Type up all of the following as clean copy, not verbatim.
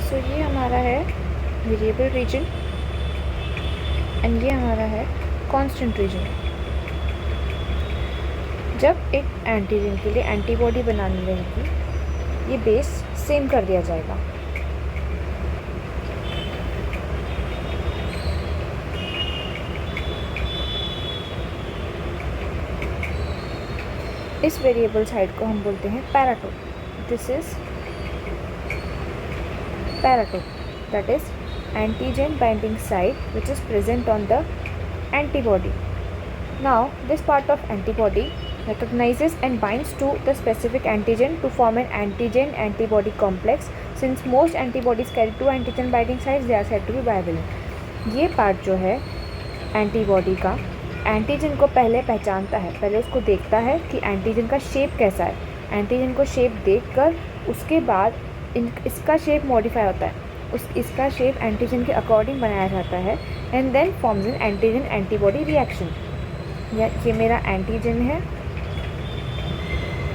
सो ये हमारा है वेरिएबल रीजन एंड ये हमारा है कांस्टेंट रीजन। जब एक एंटीजन के लिए एंटीबॉडी बनानी रहेगी, ये बेस सेम कर दिया जाएगा। इस वेरिएबल साइड को हम बोलते हैं paratope. This is paratope, that is antigen binding site which is present on the antibody. Now this part of antibody recognizes and binds to the specific antigen to form an antigen antibody complex. Since most antibodies carry two antigen binding sites, they are said to be bivalent. ये part जो है antibody का, antigen को पहले पहचानता है, पहले उसको देखता है कि एंटीजन का शेप कैसा है। एंटीजन को शेप देखकर उसके बाद इसका शेप मॉडिफाई होता है, इसका शेप एंटीजन के अकॉर्डिंग बनाया जाता है and then forms an antigen antibody reaction. ये मेरा एंटीजन है,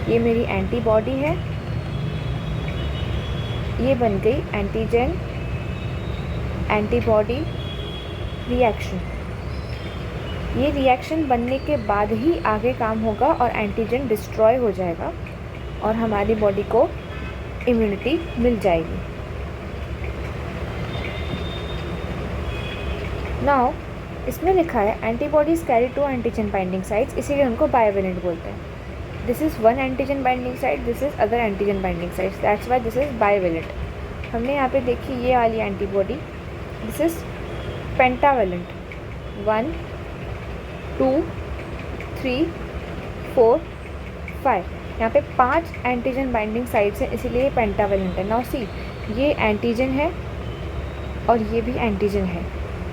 ये मेरी एंटीबॉडी है, ये बन गई एंटीजन एंटीबॉडी रिएक्शन। ये रिएक्शन बनने के बाद ही आगे काम होगा और एंटीजन डिस्ट्रॉय हो जाएगा और हमारी बॉडी को इम्यूनिटी मिल जाएगी। नाउ इसमें लिखा है antibodies carry two antigen binding sites, इसीलिए उनको बायोवेलेंट बोलते हैं। This is one antigen binding site, this is other antigen binding sites, that's why this is bivalent. हमने यहाँ पे देखी ये वाली एंटीबॉडी, दिस इज़ पेंटावेलेंट, 1 2 3 4 5। यहाँ पे 5 एंटीजन बाइंडिंग साइट्स हैं, इसीलिए पेंटावेलेंट है। नाउ सी, ये एंटीजन है और ये भी एंटीजन है,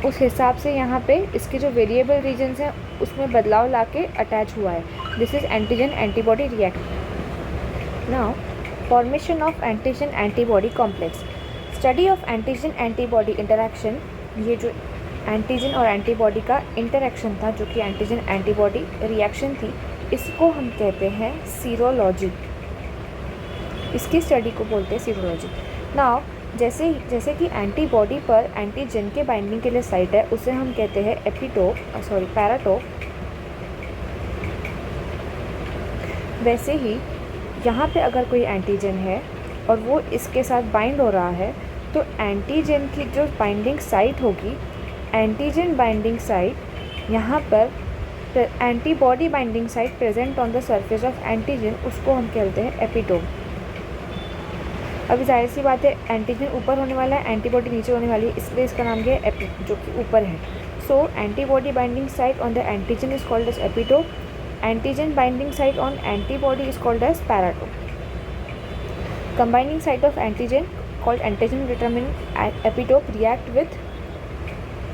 उस हिसाब से यहाँ पे इसके जो वेरिएबल रीजन्स हैं उसमें बदलाव लाके अटैच हुआ है। This is antigen antibody reaction. Now formation of antigen antibody complex, study of antigen antibody interaction. ये जो एंटीजन और एंटीबॉडी का इंटरेक्शन था, जो कि एंटीजन एंटीबॉडी रिएक्शन थी, इसको हम कहते हैं सीरोलॉजी। इसकी स्टडी को बोलते हैं सीरोलॉजी। नाउ जैसे कि एंटीबॉडी पर एंटीजन के बाइंडिंग के लिए साइट है, उसे हम कहते हैं पैराटोप। वैसे ही यहाँ पे अगर कोई एंटीजन है और वो इसके साथ बाइंड हो रहा है, तो एंटीजन की जो बाइंडिंग साइट होगी, एंटीजन बाइंडिंग साइट, यहाँ पर antibody binding site present on the surface of antigen, उसको हम कहते हैं एपिटोप। अभी जाहिर सी बात है, एंटीजन ऊपर होने वाला है, एंटीबॉडी नीचे होने वाली है, इसलिए इसका नाम क्या है, एपी, जो कि ऊपर है। So antibody binding site on the antigen is called as epitope, antigen binding site on antibody is called as paratope. Combining site of antigen called antigen determining epitope react with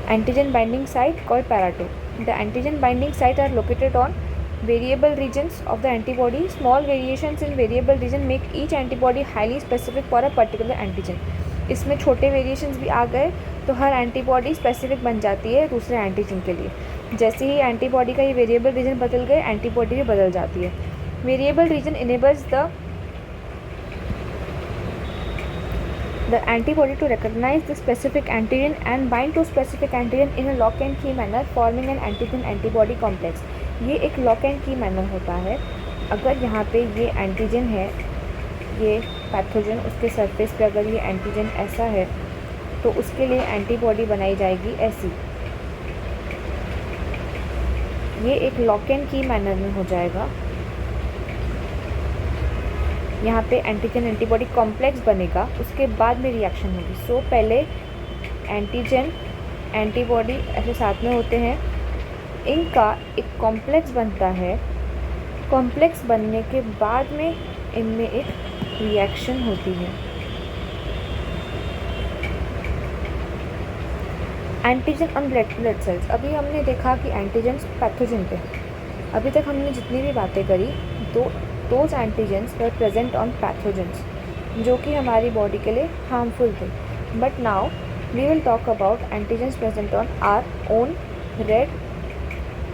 antigen binding site called paratope. The antigen binding site are located on variable regions of the antibody. Small variations in variable region make each antibody highly specific for a particular antigen. इसमें छोटे variations भी आ गए तो हर antibody specific बन जाती है दूसरे antigen के लिए। जैसे ही एंटीबॉडी का ये वेरिएबल रीजन बदल गए, एंटीबॉडी भी बदल जाती है। Variable region enables the antibody to recognize the specific antigen and bind to specific antigen in a lock and key manner, forming an antigen antibody complex. ये एक lock and key manner होता है। अगर यहाँ पे ये एंटीजन है, ये पैथोजन, उसके सरफेस पे अगर ये एंटीजन ऐसा है तो उसके लिए एंटीबॉडी बनाई जाएगी ऐसी। ये एक लॉक एंड की मैनर में हो जाएगा। यहाँ पे एंटीजन एंटीबॉडी कॉम्प्लेक्स बनेगा, उसके बाद में रिएक्शन होगी। सो पहले एंटीजन एंटीबॉडी ऐसे साथ में होते हैं, इनका एक कॉम्प्लेक्स बनता है। कॉम्प्लेक्स बनने के बाद में इनमें एक रिएक्शन होती है। एंटीजन ऑन ब्लड सेल्स, अभी हमने देखा कि एंटीजन पैथोजन पे, अभी तक हमने जितनी भी बातें करी तो those antigens were present on pathogens, जो कि हमारी बॉडी के लिए हार्मफुल थे। But now we will talk about antigens present on our own red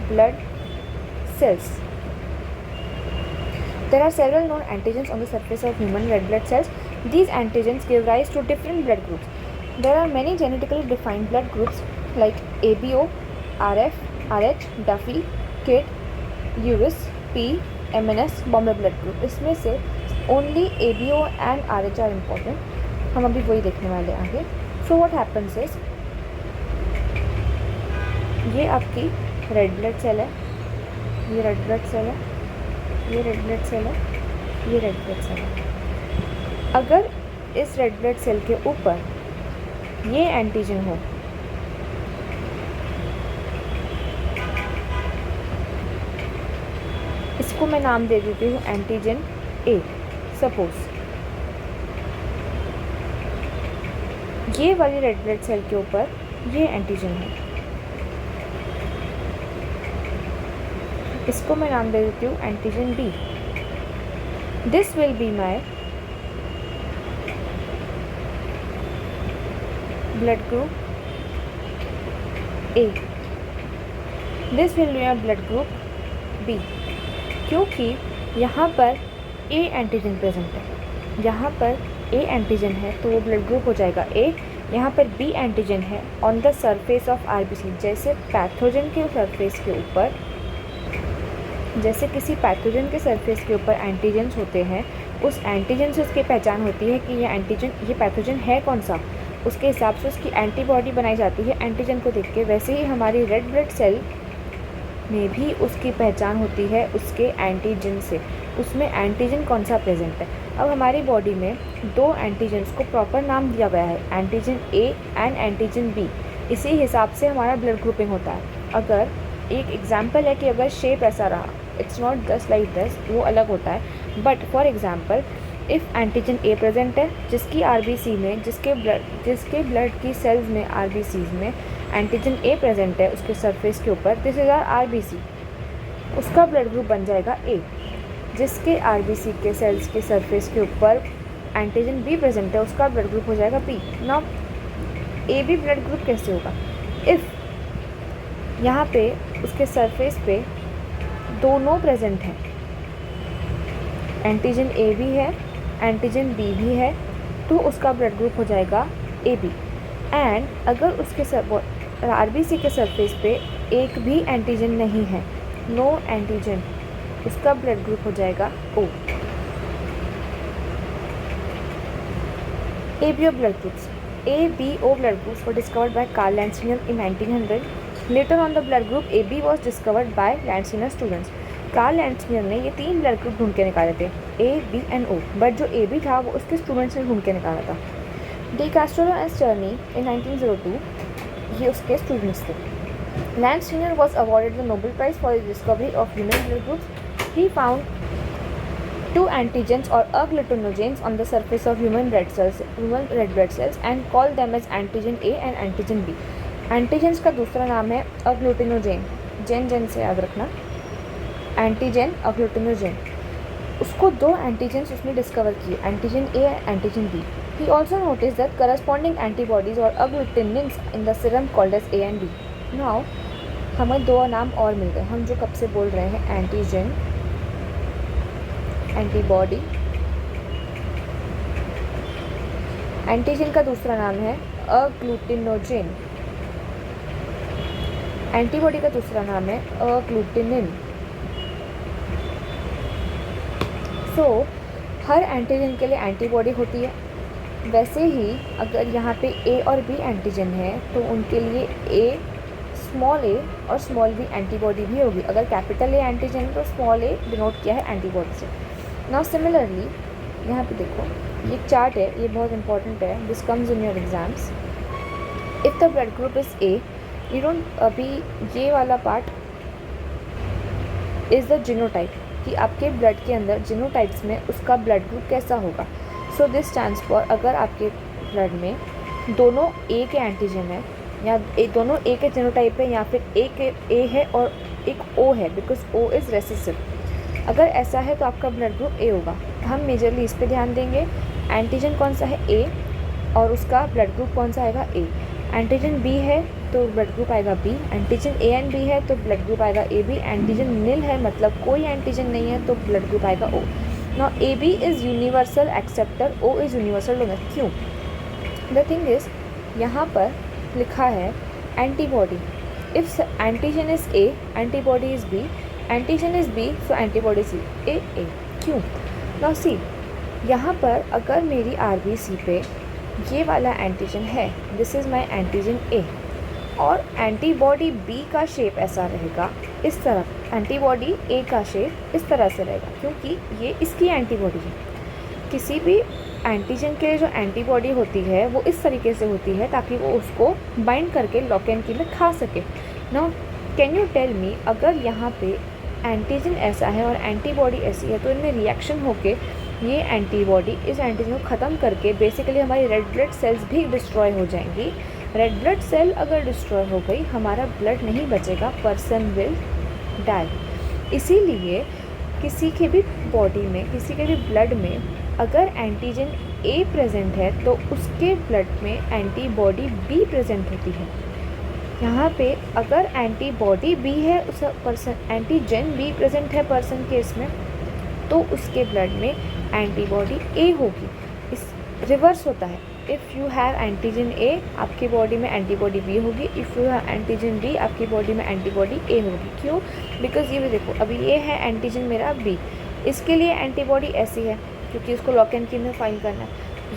blood cells. There are several known antigens on the surface of human red blood cells. These antigens give rise to different blood groups. There are many genetically defined blood groups like ABO, RF, RH, Duffy, KIT, Lewis, P, MNS, Bombay blood group. इसमें से only ABO and RH are important. हम अभी वही देखने वाले आगे. So what happens is, ये आपकी रेड ब्लड सेल है, ये रेड ब्लड सेल है, ये रेड ब्लड सेल है, ये रेड ब्लड सेल है. अगर इस रेड ब्लड सेल के ऊपर ये एंटीजन हो, इसको मैं नाम दे देती हूँ एंटीजन ए. सपोज ये वाली रेड ब्लड सेल के ऊपर ये एंटीजन है, इसको मैं नाम दे देती हूँ antigen B. This will be my blood group A. This will be a blood group B. क्योंकि यहाँ पर A एंटीजन प्रेजेंट है, यहाँ पर A एंटीजन है तो वो ब्लड ग्रुप हो जाएगा A. यहाँ पर B एंटीजन है on the surface of RBC. जैसे पैथोजन के सरफेस के ऊपर, जैसे किसी पैथोजन के सरफेस के ऊपर एंटीजन्स होते हैं, उस एंटीजन से उसकी पहचान होती है कि ये एंटीजन, ये पैथोजन है कौन सा, उसके हिसाब से उसकी एंटीबॉडी बनाई जाती है एंटीजन को देख के. वैसे ही हमारी रेड ब्लड सेल में भी उसकी पहचान होती है उसके एंटीजन से, उसमें एंटीजन कौन सा प्रेजेंट है. अब हमारी बॉडी में दो एंटीजन्स को प्रॉपर नाम दिया गया है, antigen A and antigen B. इसी हिसाब से हमारा ब्लड ग्रुपिंग होता है. अगर एक एग्जाम्पल है कि अगर शेप ऐसा रहा, it's not just like this, वो अलग होता है. But for example if antigen A present है, जिसकी आरबीसी में, जिसके ब्लड की सेल्स में, आरबीसीज में एंटीजन ए प्रेजेंट है उसके सरफेस के ऊपर, दिस इज आर आरबीसी, उसका ब्लड ग्रुप बन जाएगा ए. जिसके आरबीसी के सेल्स के सरफेस के ऊपर एंटीजन बी प्रेजेंट है, उसका ब्लड ग्रुप हो जाएगा B. Now A B blood group कैसे होगा? इफ़ यहाँ पे उसके सरफेस पे दोनों प्रेजेंट हैं, एंटीजन ए भी है, एंटीजन बी भी है, तो उसका ब्लड ग्रुप हो जाएगा ए बी. एंड अगर उसके आरबीसी के सरफेस पे एक भी एंटीजन नहीं है, नो एंटीजन, उसका ब्लड ग्रुप हो जाएगा ओ. ABO blood groups. ABO blood groups were discovered by Karl Landsteiner in 1900. Later on, the blood group AB was discovered by Landsteiner students. Karl Landsteiner ने ये तीन ब्लड ग्रुप ढूंढ के निकाले थे, A, B and O. But जो A B था वो उसके स्टूडेंट्स ने ढूंढ के निकाला था. De Castro and Sturli in 1902, ये उसके स्टूडेंट्स थे. Landsteiner was awarded the Nobel prize for the discovery of human blood groups. He found two antigens or agglutinogens on the surface of human red blood cells and call them as antigen A and antigen B. Antigens का दूसरा नाम है अग्लूटिनोजेन, जेन से याद रखना, antigen अग्लूटिनोजेन. उसको दो antigens उसने डिस्कवर किए, antigen A and antigen B. He also notice that corresponding antibodies और agglutinins in the serum called as A and B. Now हमें दो नाम और मिल गए, हम जो कब से बोल रहे हैं एंटीजन, एंटीबॉडी. एंटीजन का दूसरा नाम है अग्लूटिनोजेन, एंटीबॉडी का दूसरा नाम है अग्लूटिनिन. सो हर एंटीजन के लिए एंटीबॉडी होती है. वैसे ही अगर यहाँ पे ए और बी एंटीजन है तो उनके लिए ए, स्मॉल ए और स्मॉल बी एंटीबॉडी भी होगी. अगर कैपिटल ए एंटीजन है तो स्मॉल ए डिनोट किया है एंटीबॉडी से. नाउ सिमिलरली यहाँ पे देखो, ये चार्ट है, ये बहुत इंपॉर्टेंट है, this comes in your exams. If the blood group is a, you don't, अभी ये वाला पार्ट इज़ द जीनोटाइप, कि आपके ब्लड के अंदर जीनोटाइप्स में उसका ब्लड ग्रुप कैसा होगा. सो दिस स्टैंड्स फॉर, अगर आपके ब्लड में दोनों ए के एंटीजन है या दोनों ए के जीनोटाइप है या फिर एक ए है और एक ओ है, बिकॉज ओ इज़ रेसेसिव. अगर ऐसा है तो आपका ब्लड ग्रुप ए होगा. हम मेजरली इस पे ध्यान देंगे, एंटीजन कौन सा है ए और उसका ब्लड ग्रुप कौन सा आएगा ए. एंटीजन बी है तो ब्लड ग्रुप आएगा B. Antigen A and B है तो ब्लड ग्रुप आएगा ए बी. एंटीजन निल है मतलब कोई एंटीजन नहीं है तो ब्लड ग्रुप आएगा O. Now A B is universal acceptor, O is universal donor. क्यों? द थिंग इज़ यहाँ पर लिखा है antibody, if antigen is A antibody is B, antigen is B so antibody is A. क्यों? Now सी, यहाँ पर अगर मेरी RBC पे ये वाला एंटीजन है, दिस इज़ माई एंटीजन ए, और एंटीबॉडी बी का शेप ऐसा रहेगा इस तरह, एंटीबॉडी ए का शेप इस तरह से रहेगा क्योंकि ये इसकी एंटीबॉडी है। किसी भी एंटीजन के लिए जो एंटीबॉडी होती है वो इस तरीके से होती है ताकि वो उसको बाइंड करके लॉक एंड की में खा सके। Now can you tell me, अगर यहाँ पे एंटीजन ऐसा है और एंटीबॉडी ऐसी है तो इनमें रिएक्शन होके ये एंटीबॉडी इस एंटीजन को ख़त्म करके बेसिकली हमारी रेड ब्लड सेल्स भी डिस्ट्रॉय हो जाएंगी। रेड ब्लड सेल अगर डिस्ट्रॉय हो गई, हमारा ब्लड नहीं बचेगा, पर्सन विल डाई। इसीलिए किसी के भी बॉडी में, किसी के भी ब्लड में अगर एंटीजन ए प्रेजेंट है तो उसके ब्लड में एंटीबॉडी बी प्रेजेंट होती है। यहाँ पे अगर एंटीबॉडी बी है, उस पर्सन एंटीजन बी प्रेजेंट है पर्सन केस में, तो उसके ब्लड में एंटीबॉडी ए होगी। इस रिवर्स होता है, if you have antigen A आपकी बॉडी में एंटीबॉडी बी होगी, if you have antigen B आपकी बॉडी में एंटीबॉडी ए होगी। क्यों? बिकॉज ये भी देखो, अभी ये है एंटीजन मेरा बी, इसके लिए एंटीबॉडी ऐसी है क्योंकि इसको लॉक एंड की में फाइंड करना है।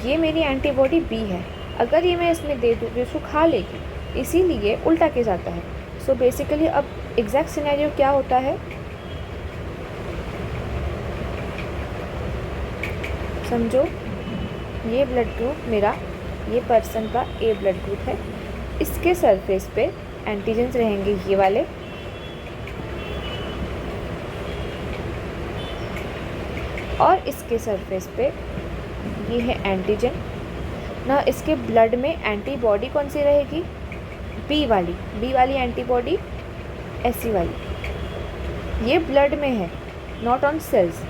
ये मेरी एंटीबॉडी बी है, अगर ये मैं इसमें दे दूँ तो इसको खा लेगी, इसीलिए उल्टा केस आता है। सो बेसिकली अब एग्जैक्ट सिनेरियो क्या होता है समझो, ये ब्लड ग्रुप मेरा, ये पर्सन का ए ब्लड ग्रुप है, इसके सरफेस पे एंटीजन्स रहेंगे ये वाले, और इसके सरफेस पे ये है एंटीजन ना। इसके ब्लड में एंटीबॉडी कौन सी रहेगी? बी वाली एंटीबॉडी, ऐसी वाली, ये ब्लड में है, नॉट ऑन सेल्स,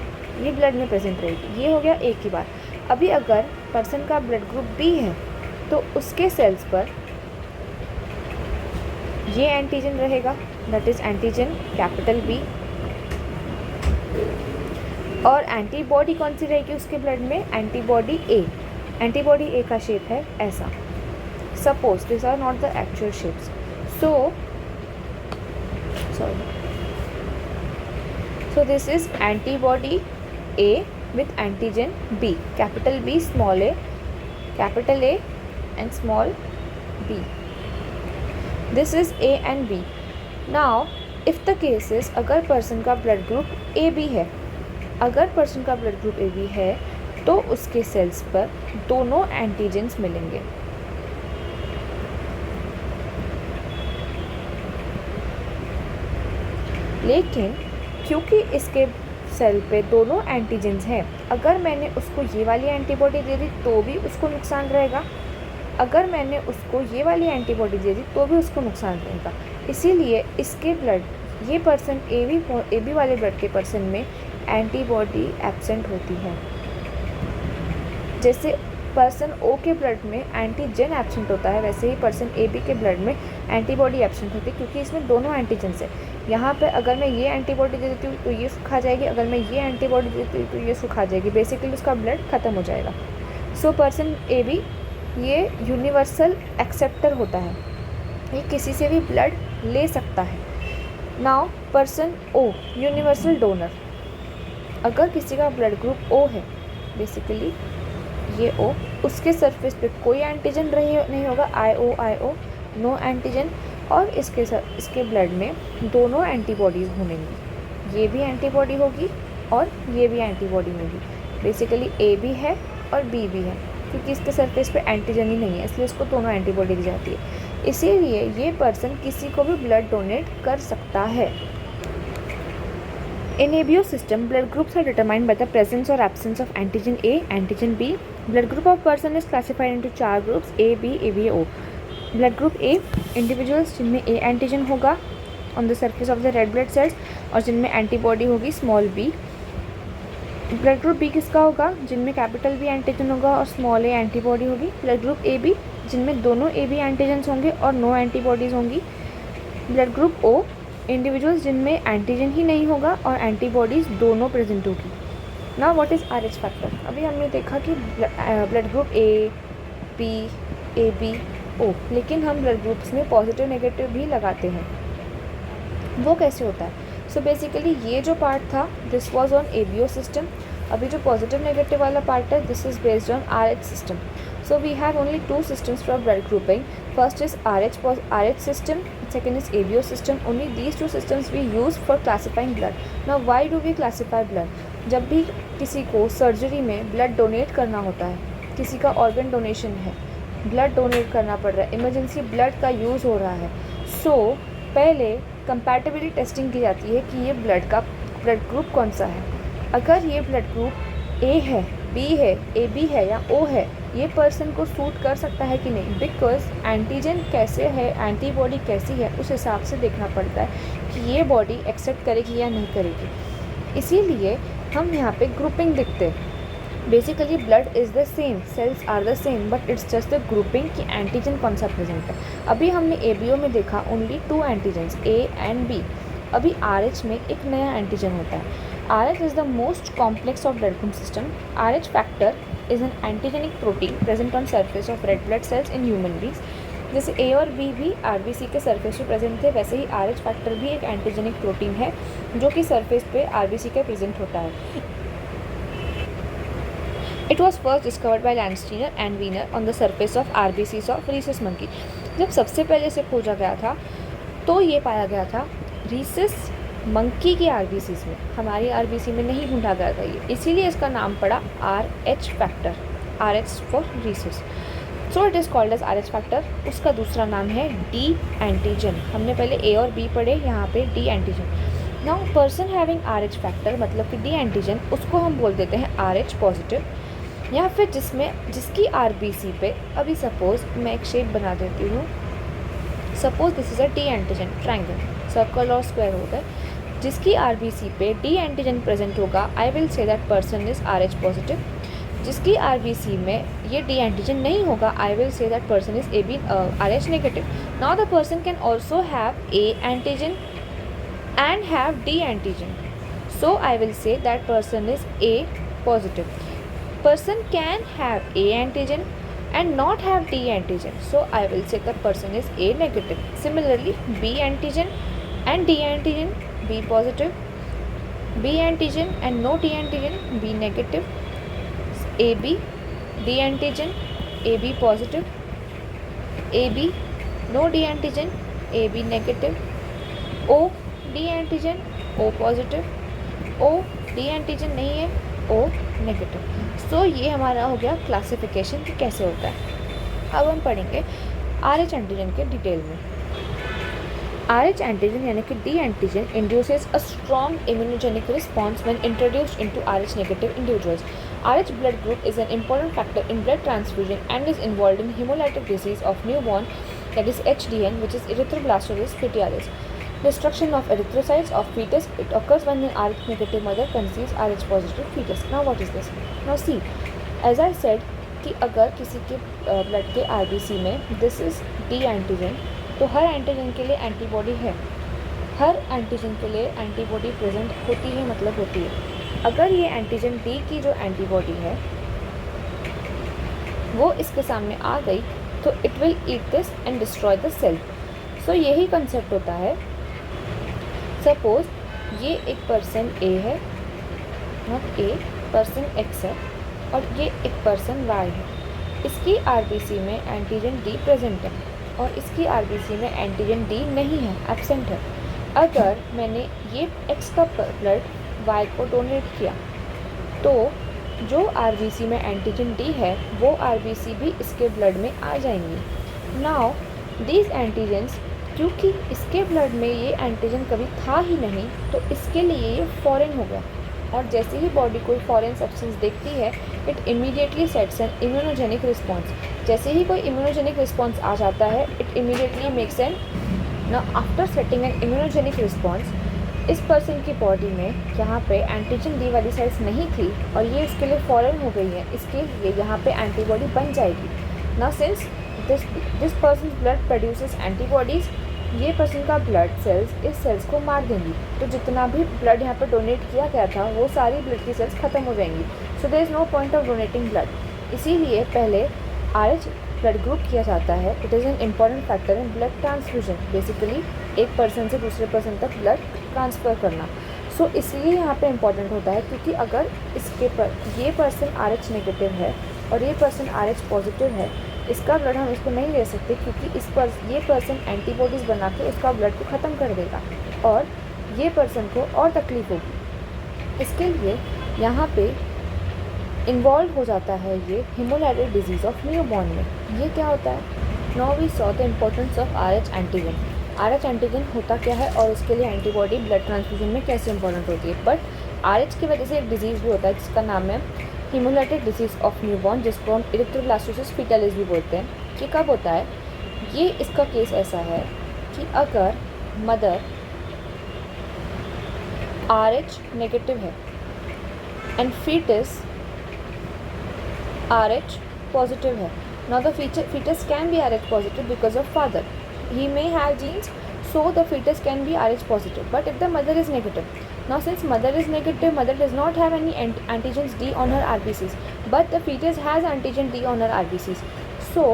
ये ब्लड में प्रेजेंट रहेगी। ये हो गया एक ही बार। अभी अगर पर्सन का ब्लड ग्रुप बी है तो उसके सेल्स पर ये एंटीजन रहेगा, that is antigen capital B, और एंटीबॉडी कौन सी रहेगी उसके ब्लड में? एंटीबॉडी ए। एंटीबॉडी ए का शेप है ऐसा। Suppose this are not the actual shapes, so this is antibody A with antigen B, capital B, small a, capital A and small b. This is A and B. Now, if the case is अगर person का blood group AB है, अगर person का blood group AB है तो उसके cells पर दोनों antigens मिलेंगे। लेकिन क्योंकि इसके सेल पे दोनों एंटीजेंस हैं, अगर मैंने उसको ये वाली एंटीबॉडी दे दी तो भी उसको नुकसान रहेगा, अगर मैंने उसको ये वाली एंटीबॉडी दे दी तो भी उसको नुकसान रहेगा। इसीलिए इसके ब्लड, ये पर्सन ए बी वाले ब्लड के पर्सन में एंटीबॉडी एब्सेंट होती है। जैसे पर्सन ओ के ब्लड में एंटीजन एब्सेंट होता है, वैसे ही पर्सन ए बी के ब्लड में एंटीबॉडी एब्सेंट होती है, क्योंकि इसमें दोनों एंटीजेंस है। यहाँ पे अगर मैं ये एंटीबॉडी दे देती हूँ तो ये सुखा जाएगी, अगर मैं ये एंटीबॉडी दे देती हूँ तो ये सुखा जाएगी, बेसिकली उसका ब्लड ख़त्म हो जाएगा। सो पर्सन ए बी ये यूनिवर्सल एक्सेप्टर होता है, ये किसी से भी ब्लड ले सकता है। नाउ पर्सन ओ यूनिवर्सल डोनर, अगर किसी का ब्लड ग्रुप ओ है, बेसिकली ये ओ, उसके सरफेस पे कोई एंटीजन नहीं होगा, आई ओ नो एंटीजन, और इसके ब्लड में दोनों एंटीबॉडीज़ घूमेंगी, ये भी एंटीबॉडी होगी और ये भी एंटीबॉडी होगी। बेसिकली ए भी है और बी भी है, क्योंकि इसके सरफेस पे एंटीजन ही नहीं है, इसलिए इसको दोनों एंटीबॉडी दी जाती है। इसीलिए ये पर्सन किसी को भी ब्लड डोनेट कर सकता है। In ABO system, blood groups are determined by the presence or absence of antigen A, antigen B. Blood group of person is classified into 4 groups: A, B, AB, O. Blood group A, individuals जिनमें A antigen होगा on the surface of the red blood cells और जिनमें antibody होगी small b. Blood group B किसका होगा? जिनमें capital B antigen होगा और स्मॉल ए एंटीबॉडी होगी। ब्लड ग्रुप ए बी, जिनमें दोनों ए बी एंटीजन्स होंगे और नो एंटीबॉडीज़ होंगी। ब्लड ग्रुप ओ, इंडिविजुअल्स जिनमें एंटीजन ही नहीं होगा और एंटीबॉडीज़ दोनों प्रेजेंट होगी। Now what is RH factor? अभी हमने देखा कि blood group A, B, AB, O, लेकिन हम ब्लड ग्रुप्स में पॉजिटिव नेगेटिव भी लगाते हैं, वो कैसे होता है? सो बेसिकली ये जो पार्ट था this was on ABO system, अभी जो पॉजिटिव नेगेटिव वाला पार्ट है this is based on RH system. So we have only two systems for blood grouping. First is RH system, second is ABO system. Only these two systems we use for classifying blood. Now why do we classify blood? जब भी किसी को surgery में blood donate करना होता है, किसी का ऑर्गन डोनेशन है, ब्लड डोनेट करना पड़ रहा है, इमरजेंसी ब्लड का यूज़ हो रहा है, सो पहले कंपैटिबिलिटी टेस्टिंग की जाती है कि ये ब्लड ग्रुप कौन सा है. अगर ये ब्लड ग्रुप A है, B है, AB है या O है, ये पर्सन को सूट कर सकता है कि नहीं, बिकॉज एंटीजन कैसे है, एंटीबॉडी कैसी है, उस हिसाब से देखना पड़ता है कि ये बॉडी एक्सेप्ट करेगी या नहीं करेगी. इसीलिए हम यहाँ पे ग्रुपिंग दिखते हैं. Basically blood is the same, cells are the same, but it's just the grouping कि एंटीजन कौन सा प्रेजेंट है. अभी हमने ABO में देखा only 2 antigens A and B. अभी RH में एक नया एंटीजन होता है. RH is the most complex of blood group system. RH factor is an antigenic protein present on surface of red blood cells in human beings. जैसे A और B भी RBC के सरफेस पे प्रेजेंट थे, वैसे ही RH factor भी एक antigenic protein है जो कि सरफेस पे RBC के प्रेजेंट होता है. It was first discovered by Landsteiner and Wiener on the surface of RBCs of rhesus monkey. जब सबसे पहले से खोजा गया था तो ये पाया गया था rhesus मंकी की RBCs में, हमारी RBC में नहीं ढूंढा गया था ये, इसीलिए इसका नाम पड़ा RH factor, RH for rhesus. So it is called as RH factor. उसका दूसरा नाम है D एंटीजन. हमने पहले A और B पढ़े, यहाँ पे D antigen. Now person having RH factor मतलब कि D एंटीजन, उसको हम बोल देते हैं RH पॉजिटिव, या फिर जिसकी RBC पे, अभी सपोज मैं एक शेप बना देती हूँ, suppose this is a D antigen, triangle, circle और स्क्वायर होता है, जिसकी RBC पे D एंटीजन प्रेजेंट होगा, I will say that person is RH positive. जिसकी RBC में ये D एंटीजन नहीं होगा, I will say that person is RH negative. Now the person can also have A antigen and have D antigen, so I will say that person is A positive. Person can have A antigen and not have D antigen, so I will say the person is A negative. Similarly, B antigen and D antigen, B positive. B antigen and no D antigen, B negative. AB, D antigen, AB positive. AB, no D antigen, AB negative. O, D antigen, O positive. O, D antigen नहीं है, O negative. सो ये हमारा हो गया classification कि कैसे होता है. अब हम पढ़ेंगे RH एंटीजन के डिटेल में. RH एंटीजन यानी कि D antigen induces a strong immunogenic response when introduced into RH negative individuals. RH blood group is an important factor in blood transfusion and is involved in hemolytic disease of newborn, that is HDN, which is erythroblastosis fetalis. Destruction of erythrocytes of fetus. It occurs when an RH negative mother conceives RH positive fetus. Now what is this? Now see, as I said कि अगर किसी के blood के RBC में this is D antigen, तो हर antigen के लिए antibody है, हर एंटीजन के लिए एंटीबॉडी प्रेजेंट होती है, मतलब होती है. अगर ये एंटीजन D की जो एंटीबॉडी है वो इसके सामने आ गई तो it will eat this and destroy the cell. So यही कंसेप्ट होता है. सपोज ये एक पर्सन A है, नॉट A, पर्सन X है, और ये एक पर्सन Y है. इसकी RBC में एंटीजन D प्रेजेंट है और इसकी RBC में एंटीजन D नहीं है, एब्सेंट है. अगर मैंने ये X का ब्लड Y को डोनेट किया तो जो RBC में एंटीजन D है वो RBC भी इसके ब्लड में आ जाएंगी. नाउ दीज एंटीजन्स, क्योंकि इसके ब्लड में ये एंटीजन कभी था ही नहीं, तो इसके लिए ये फॉरेन हो गया, और जैसे ही बॉडी कोई फॉरेन सब्सटेंस देखती है it immediately sets an immunogenic response. जैसे ही कोई इम्यूनोजेनिक रिस्पॉन्स आ जाता है it immediately makes an. Now after setting an immunogenic response, इस पर्सन की बॉडी में यहाँ पे एंटीजन D वाली सेल्स नहीं थी और ये इसके लिए फॉरेन हो गई है, इसके लिए यहाँ पे एंटीबॉडी बन जाएगी. Now since this person blood produces antibodies ये पर्सन का ब्लड सेल्स इस सेल्स को मार देंगी, तो जितना भी ब्लड यहाँ पर डोनेट किया गया था वो सारी ब्लड की सेल्स ख़त्म हो जाएंगी. So there is no point of donating blood. इसीलिए पहले RH ब्लड ग्रुप किया जाता है. It is an important factor in blood transfusion. Basically एक पर्सन से दूसरे पर्सन तक ब्लड ट्रांसफ़र करना. सो इसलिए यहाँ पे इम्पॉर्टेंट होता है, क्योंकि अगर ये पर्सन RH नेगेटिव है और ये पर्सन RH पॉजिटिव है, इसका ब्लड हम इसको नहीं ले सकते, क्योंकि ये पर्सन एंटीबॉडीज़ बना के उसका ब्लड को ख़त्म कर देगा और ये पर्सन को और तकलीफ होगी. इसके लिए यहाँ पे इन्वॉल्व हो जाता है ये हेमोलाइटिक डिजीज़ ऑफ न्यूबॉर्न में. ये क्या होता है? Now we saw the importance of RH antigen. RH antigen होता क्या है और इसके लिए एंटीबॉडी ब्लड ट्रांसफ्यूजन में कैसे इंपॉर्टेंट होती है. बट RH की वजह से एक डिजीज़ भी होता है जिसका नाम है हेमोलाइटिक डिजीज़ ऑफ न्यूबॉर्न, जिसको हम इरिथ्रोब्लास्टोसिस फीटालिस भी बोलते हैं. ये कब होता है? ये इसका केस ऐसा है कि अगर मदर RH नेगेटिव है एंड फीटस RH positive है. Now the fetus can be RH positive because of father. He may have genes, so the fetus can be RH positive. But if the mother is negative, now since mother is negative, mother does not have any antigens D on her RBCs, but the fetus has antigen D on her RBCs. So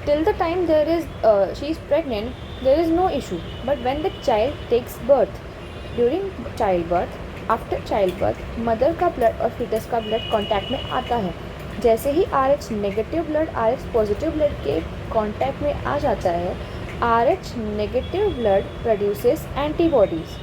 till the time she is pregnant, there is no issue. But when the child takes birth, during childbirth, after childbirth, mother का blood और fetus का blood contact में आता है. जैसे ही RH negative blood RH positive blood के contact में आ जाता है, RH negative blood produces antibodies